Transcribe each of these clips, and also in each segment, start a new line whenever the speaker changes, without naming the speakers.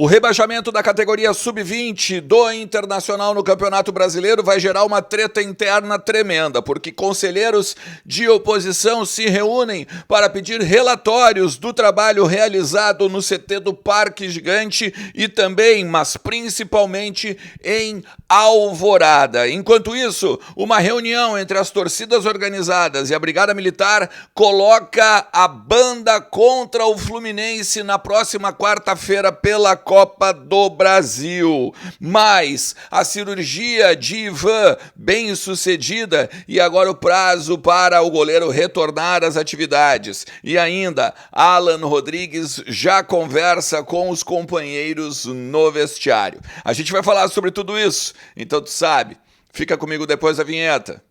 O rebaixamento da categoria Sub-20 do Internacional no Campeonato Brasileiro vai gerar uma treta interna tremenda, porque conselheiros de oposição se reúnem para pedir relatórios do trabalho realizado no CT do Parque Gigante e também, mas principalmente, em Alvorada. Enquanto isso, uma reunião entre as torcidas organizadas e a Brigada Militar coloca a banda contra o Fluminense na próxima quarta-feira pela Copa do Brasil. Mas a cirurgia de Ivan bem sucedida e agora o prazo para o goleiro retornar às atividades. E ainda, Alan Rodrigues já conversa com os companheiros no vestiário. A gente vai falar sobre tudo isso, então tu sabe. Fica comigo depois da vinheta.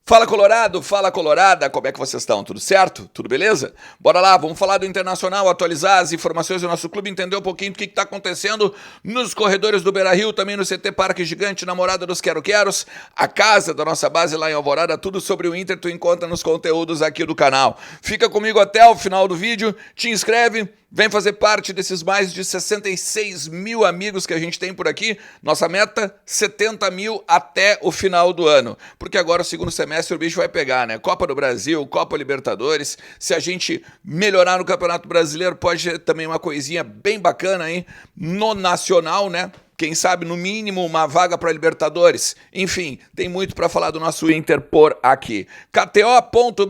Fala Colorado, fala Colorada, como é que vocês estão? Tudo certo? Tudo beleza? Bora lá, vamos falar do Internacional, atualizar as informações do nosso clube, entender um pouquinho do que está acontecendo nos corredores do Beira-Rio, também no CT Parque Gigante, na Morada dos Quero-Queros, a casa da nossa base lá em Alvorada, tudo sobre o Inter tu encontra nos conteúdos aqui do canal. Fica comigo até o final do vídeo, te inscreve, vem fazer parte desses mais de 66 mil amigos que a gente tem por aqui. Nossa meta, 70 mil até o final do ano. Porque agora o segundo semestre o bicho vai pegar, né? Copa do Brasil, Copa Libertadores. Se a gente melhorar no Campeonato Brasileiro, pode ter também uma coisinha bem bacana aí no Nacional, né? Quem sabe, no mínimo, uma vaga para Libertadores. Enfim, tem muito para falar do nosso Inter por aqui. KTO.bet.br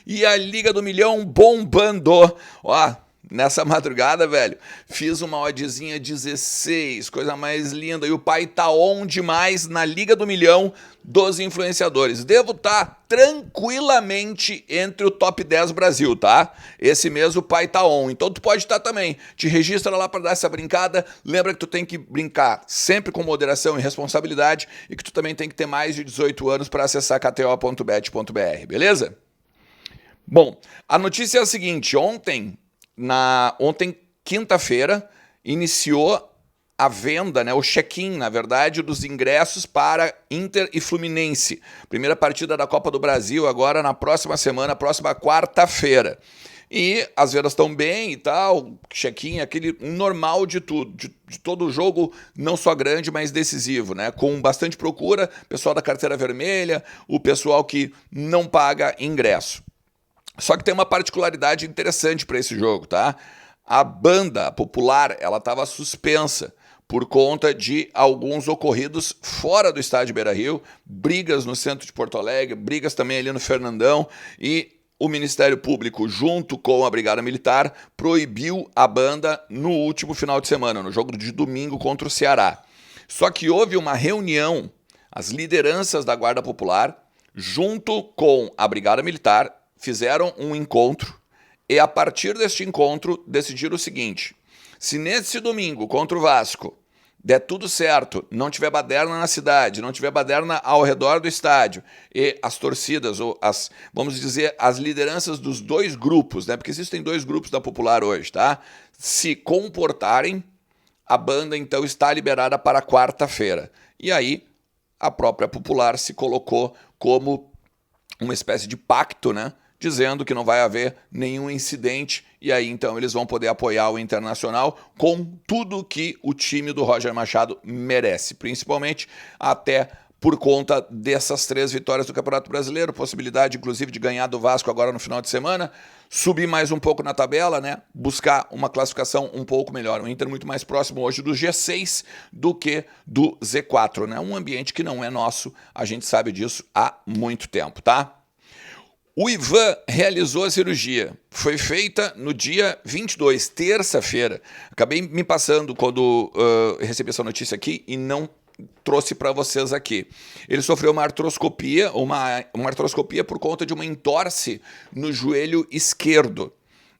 e a Liga do Milhão bombando. Ó, nessa madrugada, velho, fiz uma oddzinha 16, coisa mais linda. E o pai tá on demais na Liga do Milhão dos influenciadores. Devo estar tranquilamente entre o top 10 Brasil, tá? Esse mês o pai tá on, então tu pode estar também. Te registra lá para dar essa brincada. Lembra que tu tem que brincar sempre com moderação e responsabilidade e que tu também tem que ter mais de 18 anos para acessar kto.bet.br, beleza? Bom, a notícia é a seguinte, ontem, quinta-feira, iniciou a venda, né, o check-in, na verdade, dos ingressos para Inter e Fluminense. Primeira partida da Copa do Brasil agora na próxima semana, próxima quarta-feira. E as vendas estão bem e tal, check-in, aquele normal de tudo, de todo jogo, não só grande, mas decisivo, né? Com bastante procura, pessoal da carteira vermelha, o pessoal que não paga ingresso. Só que tem uma particularidade interessante para esse jogo, tá? A banda popular, ela estava suspensa por conta de alguns ocorridos fora do estádio Beira-Rio, brigas no centro de Porto Alegre, brigas também ali no Fernandão, e o Ministério Público, junto com a Brigada Militar, proibiu a banda no último final de semana, no jogo de domingo contra o Ceará. Só que houve uma reunião, as lideranças da Guarda Popular, junto com a Brigada Militar, fizeram um encontro e, a partir deste encontro, decidiram o seguinte: se nesse domingo contra o Vasco der tudo certo, não tiver baderna na cidade, não tiver baderna ao redor do estádio, e as torcidas, ou as, vamos dizer, as lideranças dos dois grupos, né? Porque existem dois grupos da Popular hoje, tá? Se comportarem, a banda então está liberada para quarta-feira. E aí a própria Popular se colocou como uma espécie de pacto, né? Dizendo que não vai haver nenhum incidente, e aí então eles vão poder apoiar o Internacional com tudo que o time do Roger Machado merece, principalmente até por conta dessas 3 vitórias do Campeonato Brasileiro, possibilidade inclusive de ganhar do Vasco agora no final de semana, subir mais um pouco na tabela, né? Buscar uma classificação um pouco melhor. O Inter muito mais próximo hoje do G6 do que do Z4, né? Um ambiente que não é nosso, a gente sabe disso há muito tempo, tá? O Ivan realizou a cirurgia. Foi feita no dia 22, terça-feira. Acabei me passando quando recebi essa notícia aqui e não trouxe para vocês aqui. Ele sofreu uma artroscopia, uma artroscopia por conta de uma entorse no joelho esquerdo.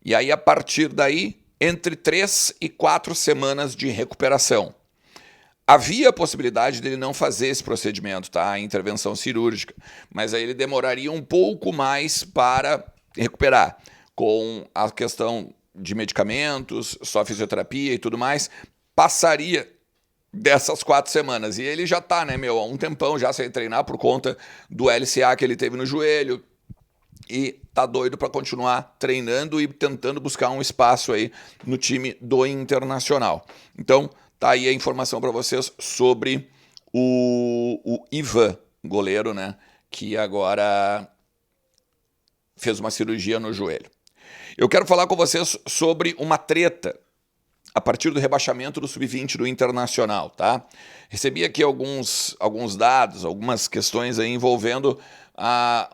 E aí, a partir daí, entre 3 e 4 semanas de recuperação. Havia a possibilidade dele não fazer esse procedimento, tá? A intervenção cirúrgica, mas aí ele demoraria um pouco mais para recuperar, com a questão de medicamentos, só fisioterapia e tudo mais, passaria dessas 4 semanas. E ele já tá, né, meu, há um tempão já sem treinar por conta do LCA que ele teve no joelho. E tá doido para continuar treinando e tentando buscar um espaço aí no time do Internacional. Então, tá aí a informação para vocês sobre o Ivan, goleiro, né, que agora fez uma cirurgia no joelho. Eu quero falar com vocês sobre uma treta a partir do rebaixamento do Sub-20 do Internacional, tá? Recebi aqui alguns dados, algumas questões aí envolvendo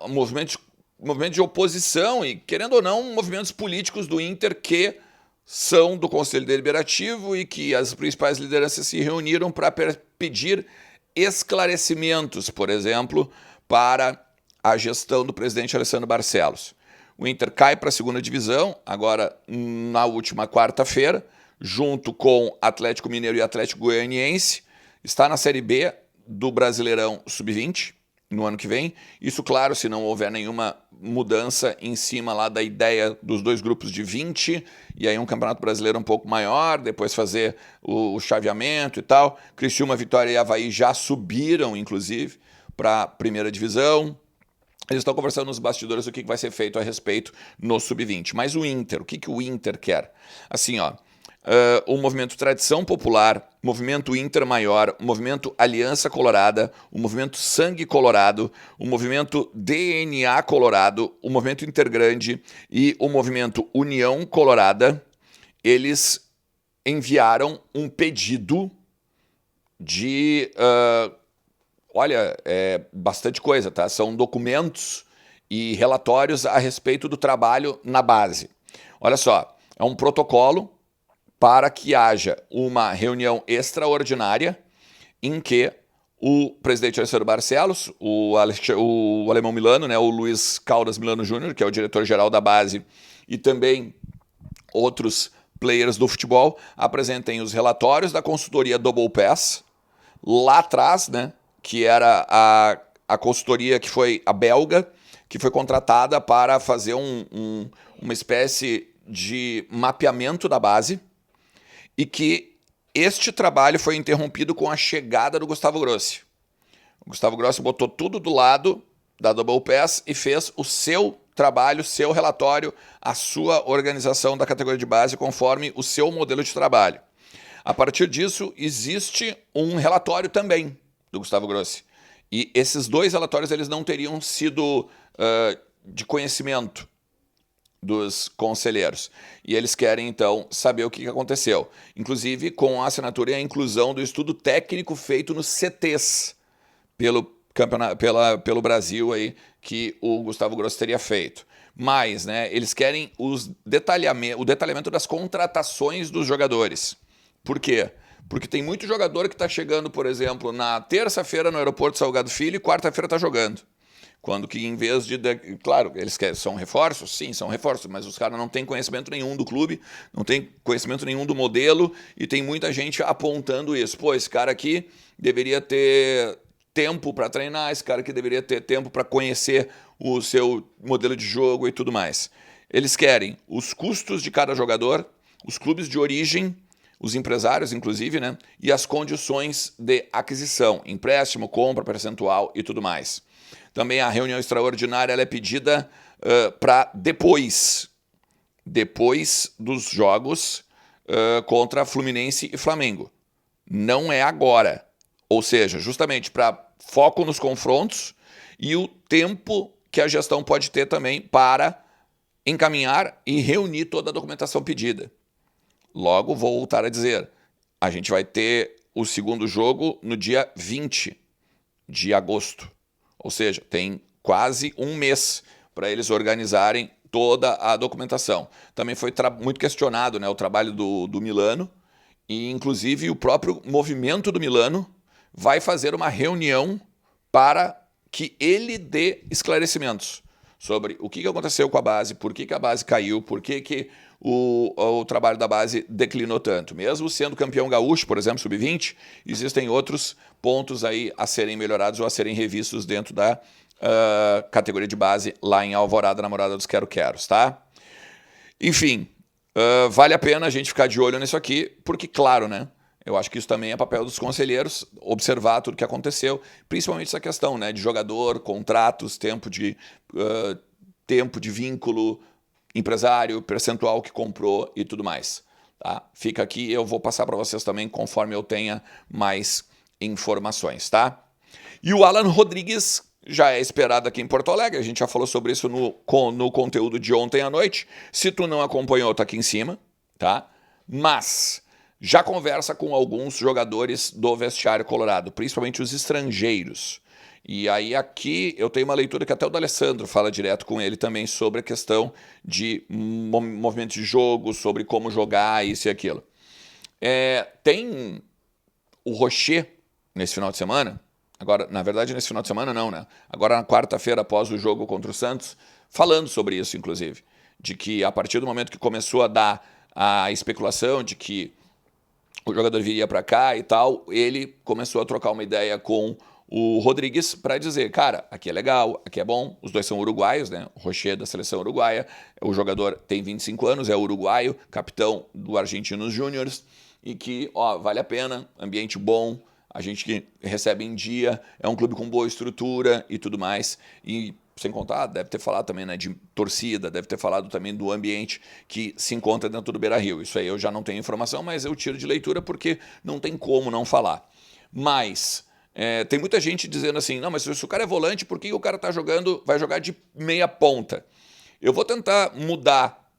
o movimento de oposição e, querendo ou não, movimentos políticos do Inter que são do Conselho Deliberativo e que as principais lideranças se reuniram para pedir esclarecimentos, por exemplo, para a gestão do presidente Alessandro Barcelos. O Inter cai para a segunda divisão, agora na última quarta-feira, junto com Atlético Mineiro e Atlético Goianiense, está na Série B do Brasileirão Sub-20 no ano que vem. Isso, claro, se não houver nenhuma mudança em cima lá da ideia dos 2 grupos de 20, e aí um campeonato brasileiro um pouco maior, depois fazer o chaveamento e tal. Criciúma, Vitória e Avaí já subiram, inclusive, para a primeira divisão. Eles estão conversando nos bastidores o que vai ser feito a respeito no Sub-20. Mas o Inter, o que o Inter quer? Assim, ó, o movimento Tradição Popular, o movimento Inter Maior, o movimento Aliança Colorada, o movimento Sangue Colorado, o movimento DNA Colorado, o movimento Intergrande e o movimento União Colorada, eles enviaram um pedido de... olha, é bastante coisa, tá? São documentos e relatórios a respeito do trabalho na base. Olha só, é um protocolo para que haja uma reunião extraordinária em que o presidente Alessandro Barcelos, o alemão Milano, né, o Luiz Caldas Milano Júnior, que é o diretor-geral da base, e também outros players do futebol, apresentem os relatórios da consultoria Double Pass, lá atrás, né, que era a consultoria que foi a belga, que foi contratada para fazer uma espécie de mapeamento da base, e que este trabalho foi interrompido com a chegada do Gustavo Grossi. O Gustavo Grossi botou tudo do lado da Double Pass e fez o seu trabalho, seu relatório, a sua organização da categoria de base conforme o seu modelo de trabalho. A partir disso, existe um relatório também do Gustavo Grossi. E esses 2 relatórios eles não teriam sido de conhecimento dos conselheiros. E eles querem, então, saber o que aconteceu. Inclusive, com a assinatura e a inclusão do estudo técnico feito nos CTs pelo Brasil, aí, que o Gustavo Grossi teria feito. Mas, né, eles querem o detalhamento das contratações dos jogadores. Por quê? Porque tem muito jogador que está chegando, por exemplo, na terça-feira no aeroporto Salgado Filho e quarta-feira está jogando. Quando que em vez de... Claro, eles são reforços? Sim, são reforços, mas os caras não têm conhecimento nenhum do clube, não têm conhecimento nenhum do modelo e tem muita gente apontando isso. Pô, esse cara aqui deveria ter tempo para treinar, esse cara aqui deveria ter tempo para conhecer o seu modelo de jogo e tudo mais. Eles querem os custos de cada jogador, os clubes de origem, os empresários, inclusive, né? E as condições de aquisição, empréstimo, compra, percentual e tudo mais. Também a reunião extraordinária ela é pedida para depois dos jogos contra Fluminense e Flamengo. Não é agora. Ou seja, justamente para foco nos confrontos e o tempo que a gestão pode ter também para encaminhar e reunir toda a documentação pedida. Logo, vou voltar a dizer, a gente vai ter o segundo jogo no dia 20 de agosto. Ou seja, tem quase um mês para eles organizarem toda a documentação. Também foi muito questionado, né, o trabalho do Milano, e inclusive o próprio movimento do Milano vai fazer uma reunião para que ele dê esclarecimentos sobre o que aconteceu com a base, por que a base caiu, por que o trabalho da base declinou tanto. Mesmo sendo campeão gaúcho, por exemplo, sub-20, existem outros pontos aí a serem melhorados ou a serem revistos dentro da categoria de base lá em Alvorada, na Morada dos Quero-Queros, tá? Enfim, vale a pena a gente ficar de olho nisso aqui, porque, claro, né? Eu acho que isso também é papel dos conselheiros, observar tudo o que aconteceu, principalmente essa questão, né, de jogador, contratos, tempo de vínculo, empresário, percentual que comprou e tudo mais. Tá? Fica aqui, eu vou passar para vocês também conforme eu tenha mais informações, tá? E o Alan Rodrigues já é esperado aqui em Porto Alegre, a gente já falou sobre isso no conteúdo de ontem à noite. Se tu não acompanhou, tá aqui em cima, tá? Mas já conversa com alguns jogadores do vestiário colorado, principalmente os estrangeiros. E aí aqui eu tenho uma leitura que até o D'Alessandro fala direto com ele também sobre a questão de movimento de jogo, sobre como jogar, isso e aquilo. Tem o Rocher nesse final de semana, agora, na verdade, nesse final de semana não, né? Agora na quarta-feira, após o jogo contra o Santos, falando sobre isso, inclusive. De que a partir do momento que começou a dar a especulação de que o jogador viria para cá e tal, ele começou a trocar uma ideia com o Rodrigues para dizer, cara, aqui é legal, aqui é bom, os dois são uruguaios, né? O Rocher da seleção uruguaia, o jogador tem 25 anos, é uruguaio, capitão do Argentinos Júniors, e que, ó, vale a pena, ambiente bom, a gente que recebe em dia, é um clube com boa estrutura e tudo mais, e sem contar, deve ter falado também, né, de torcida, deve ter falado também do ambiente que se encontra dentro do Beira-Rio. Isso aí eu já não tenho informação, mas eu tiro de leitura porque não tem como não falar. Mas tem muita gente dizendo assim, não, mas se o cara é volante, por que o cara vai jogar de meia ponta? Eu vou tentar mudar.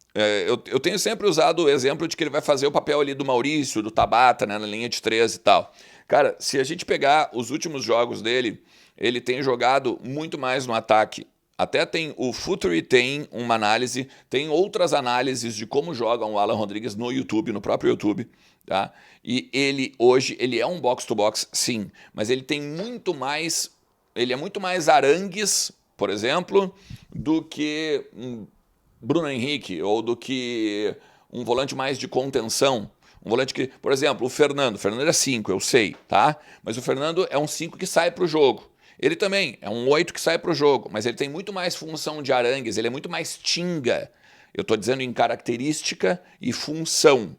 Eu tenho sempre usado o exemplo de que ele vai fazer o papel ali do Maurício, do Tabata, né, na linha de 3 e tal. Cara, se a gente pegar os últimos jogos dele, ele tem jogado muito mais no ataque. Até tem o Futuri, tem uma análise, tem outras análises de como joga o Alan Rodrigues no YouTube, no próprio YouTube, tá? E ele hoje, ele é um box-to-box, sim, mas ele tem muito mais, ele é muito mais Arangues, por exemplo, do que Bruno Henrique, ou do que um volante mais de contenção. Um volante que, por exemplo, o Fernando é 5, eu sei, tá? Mas o Fernando é um 5 que sai para o jogo. Ele também é um 8 que sai para o jogo, mas ele tem muito mais função de Arangues, ele é muito mais Tinga. Eu estou dizendo em característica e função.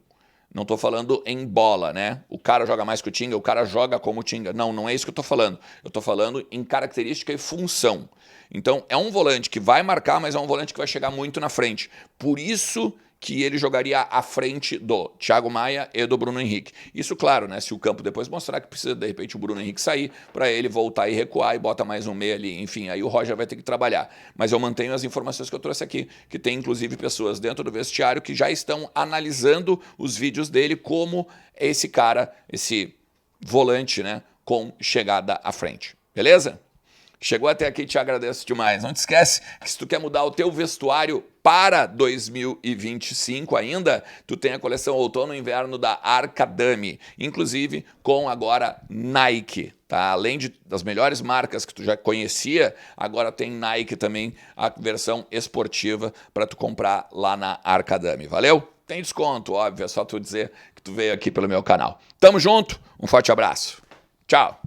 Não estou falando em bola, né? O cara joga mais que o Tinga, o cara joga como o Tinga. Não, não é isso que eu estou falando. Eu estou falando em característica e função. Então, é um volante que vai marcar, mas é um volante que vai chegar muito na frente. Por isso que ele jogaria à frente do Thiago Maia e do Bruno Henrique. Isso, claro, né? Se o campo depois mostrar que precisa, de repente, o Bruno Henrique sair, para ele voltar e recuar e bota mais um meia ali. Enfim, aí o Roger vai ter que trabalhar. Mas eu mantenho as informações que eu trouxe aqui, que tem, inclusive, pessoas dentro do vestiário que já estão analisando os vídeos dele como esse cara, esse volante, né? Com chegada à frente. Beleza? Chegou até aqui, te agradeço demais. Não te esquece que se tu quer mudar o teu vestuário para 2025 ainda, tu tem a coleção Outono e Inverno da Arcadami, inclusive com agora Nike, tá? Além das melhores marcas que tu já conhecia, agora tem Nike também, a versão esportiva para tu comprar lá na Arcadami. Valeu? Tem desconto, óbvio, é só tu dizer que tu veio aqui pelo meu canal. Tamo junto, um forte abraço. Tchau.